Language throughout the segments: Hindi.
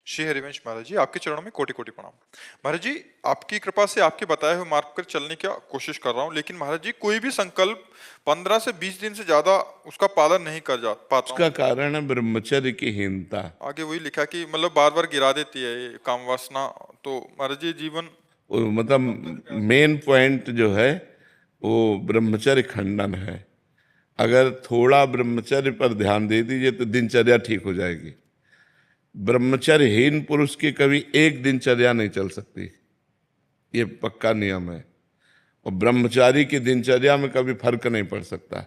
श्री हरिवंश महाराज जी, आपके चरणों में कोटि कोटि प्रणाम। महाराज जी, आपकी कृपा से आपके बताए हुए मार्ग पर चलने की कोशिश कर रहा हूँ, लेकिन महाराज जी कोई भी संकल्प 15 से 20 दिन से ज्यादा उसका पालन नहीं कर जा पाता उसका हूँ। कारण है ब्रह्मचर्य की हीनता। आगे वही लिखा कि मतलब बार बार गिरा देती है ये काम वासना। तो महाराज जी जीवन मतलब मेन पॉइंट जो है वो ब्रह्मचर्य खंडन है। अगर थोड़ा ब्रह्मचर्य पर ध्यान दे दीजिए तो दिनचर्या ठीक हो जाएगी। ब्रह्मचर्यहीन पुरुष की कभी एक दिनचर्या नहीं चल सकती, ये पक्का नियम है। और ब्रह्मचारी की दिनचर्या में कभी फर्क नहीं पड़ सकता।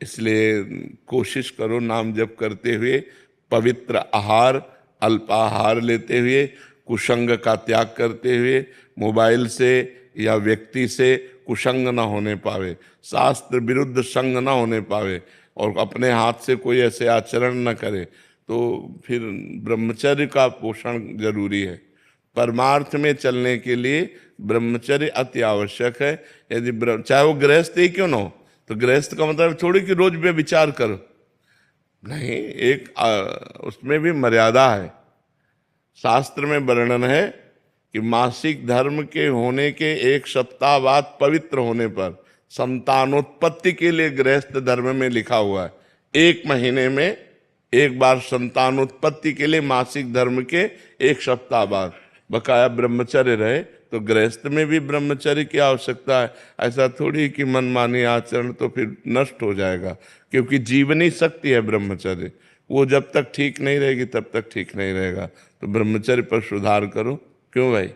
इसलिए कोशिश करो नाम जप करते हुए पवित्र आहार, अल्पाहार लेते हुए, कुसंग का त्याग करते हुए, मोबाइल से या व्यक्ति से कुसंग ना होने पावे, शास्त्र विरुद्ध संग ना होने पावे, और अपने हाथ से कोई ऐसे आचरण न करे, तो फिर ब्रह्मचर्य का पोषण जरूरी है। परमार्थ में चलने के लिए ब्रह्मचर्य अति आवश्यक है। यदि चाहे वो गृहस्थ ही क्यों ना हो, तो गृहस्थ का मतलब थोड़ी कि रोज पे विचार करो, नहीं, एक उसमें भी मर्यादा है। शास्त्र में वर्णन है कि मासिक धर्म के होने के एक सप्ताह बाद पवित्र होने पर संतानोत्पत्ति के लिए गृहस्थ धर्म में लिखा हुआ है, 1 महीने में एक बार संतानोत्पत्ति के लिए मासिक धर्म के एक सप्ताह बाद बकाया ब्रह्मचर्य रहे। तो गृहस्थ में भी ब्रह्मचर्य की आवश्यकता है। ऐसा थोड़ी कि मनमानी आचरण तो फिर नष्ट हो जाएगा, क्योंकि जीवनी शक्ति है ब्रह्मचर्य। वो जब तक ठीक नहीं रहेगी तब तक ठीक नहीं रहेगा। तो ब्रह्मचर्य पर सुधार करो। क्यों भाई?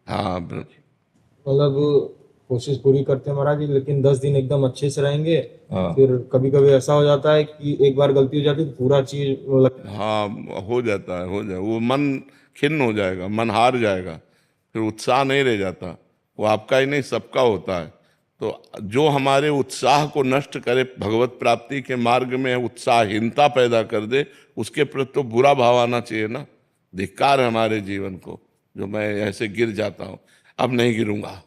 हाँ, मतलब कोशिश पूरी करते हैं महाराज जी, लेकिन 10 दिन एकदम अच्छे से रहेंगे। हाँ, फिर कभी कभी ऐसा हो जाता है कि एक बार गलती हो जाती है तो पूरा चीज हाँ, हो जाता है, हो जाए, वो मन खिन्न हो जाएगा, मन हार जाएगा, फिर उत्साह नहीं रह जाता। वो आपका ही नहीं, सबका होता है। तो जो हमारे उत्साह को नष्ट करे, भगवत प्राप्ति के मार्ग में उत्साहहीनता पैदा कर दे, उसके प्रति तो बुरा भाव आना चाहिए ना। धिक्कार है हमारे जीवन को, जो मैं ऐसे गिर जाता हूँ, अब नहीं गिरूंगा,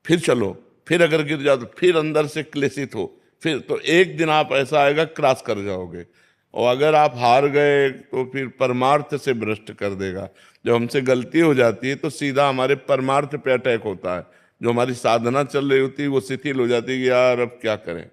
फिर चलो, फिर अगर गिर जाओ तो फिर अंदर से क्लेशित हो, फिर तो एक दिन आप ऐसा आएगा क्रॉस कर जाओगे। और अगर आप हार गए तो फिर परमार्थ से भ्रष्ट कर देगा। जब हमसे गलती हो जाती है तो सीधा हमारे परमार्थ पे अटैक होता है। जो हमारी साधना चल रही होती है वो शिथिल हो जाती है कि यार अब क्या करें,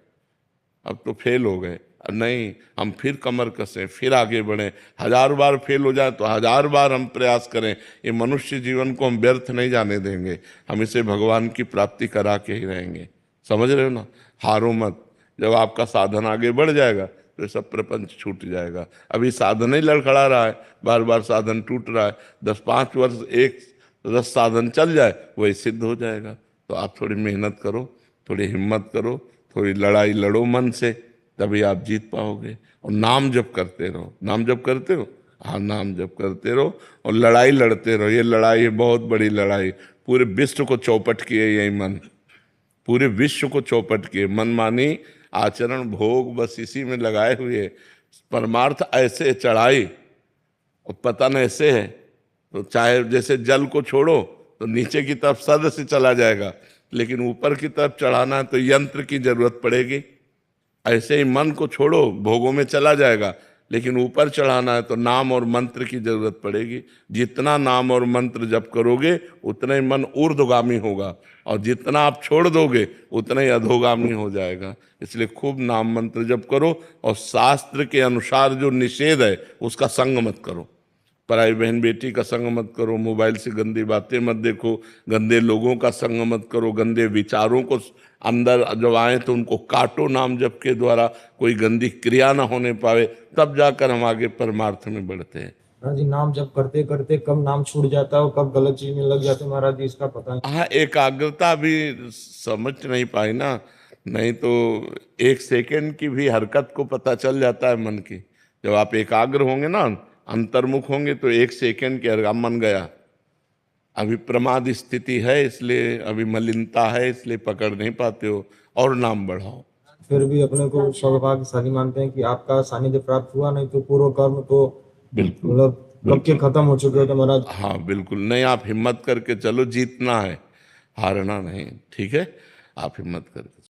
अब तो फेल हो गए। अब नहीं, हम फिर कमर कसें, फिर आगे बढ़ें। 1000 बार फेल हो जाए तो 1000 बार हम प्रयास करें। ये मनुष्य जीवन को हम व्यर्थ नहीं जाने देंगे, हम इसे भगवान की प्राप्ति करा के ही रहेंगे। समझ रहे हो ना? हारो मत। जब आपका साधन आगे बढ़ जाएगा तो सब प्रपंच छूट जाएगा। अभी साधन ही लड़खड़ा रहा है, बार बार साधन टूट रहा है। 10-5 वर्ष एक रस साधन चल जाए, वही सिद्ध हो जाएगा। तो आप थोड़ी मेहनत करो, थोड़ी हिम्मत करो, थोड़ी लड़ाई लड़ो मन से, तभी आप जीत पाओगे। और नाम जप करते रहो। नाम जप करते हो? हाँ, नाम जप करते रहो और लड़ाई लड़ते रहो। ये लड़ाई है बहुत बड़ी लड़ाई। पूरे विश्व को चौपट किए यही मन, पूरे विश्व को चौपट किए। मनमानी आचरण भोग बस इसी में लगाए हुए। परमार्थ ऐसे चढ़ाई और पतन ऐसे है। तो चाहे जैसे जल को छोड़ो तो नीचे की तरफ सद से चला जाएगा, लेकिन ऊपर की तरफ चढ़ाना है तो यंत्र की जरूरत पड़ेगी। ऐसे ही मन को छोड़ो, भोगों में चला जाएगा, लेकिन ऊपर चढ़ाना है तो नाम और मंत्र की जरूरत पड़ेगी। जितना नाम और मंत्र जप करोगे उतना ही मन ऊर्ध्वगामी होगा, और जितना आप छोड़ दोगे उतना ही अधोगामी हो जाएगा। इसलिए खूब नाम मंत्र जप करो, और शास्त्र के अनुसार जो निषेध है उसका संग मत करो। पराई बहन बेटी का संग मत करो, मोबाइल से गंदी बातें मत देखो, गंदे लोगों का संग मत करो, गंदे विचारों को अंदर जब आए तो उनको काटो नाम जप के द्वारा, कोई गंदी क्रिया ना होने पावे, तब जाकर हम आगे परमार्थ में बढ़ते हैं। महाराज जी नाम जब करते करते कब नाम छूट जाता है और कब गलत चीज में लग जाते हैं महाराज जी, इसका पता नहीं। हाँ, एकाग्रता भी समझ नहीं पाई ना, नहीं तो 1 सेकंड की भी हरकत को पता चल जाता है मन की। जब आप एकाग्र होंगे ना, अंतर्मुख होंगे, तो 1 सेकंड के हरकत मन गया। अभी प्रमाद स्थिति है, इसलिए अभी मलिनता है, इसलिए पकड़ नहीं पाते हो। और नाम बढ़ाओ। फिर भी अपने को सौभाग्यशाली मानते हैं कि आपका सानिध्य प्राप्त हुआ, नहीं तो पूर्व कर्म तो बिल्कुल, मतलब कब के खत्म हो चुके थे महाराज। हाँ बिल्कुल। नहीं, आप हिम्मत करके चलो, जीतना है, हारना नहीं। ठीक है, आप हिम्मत करके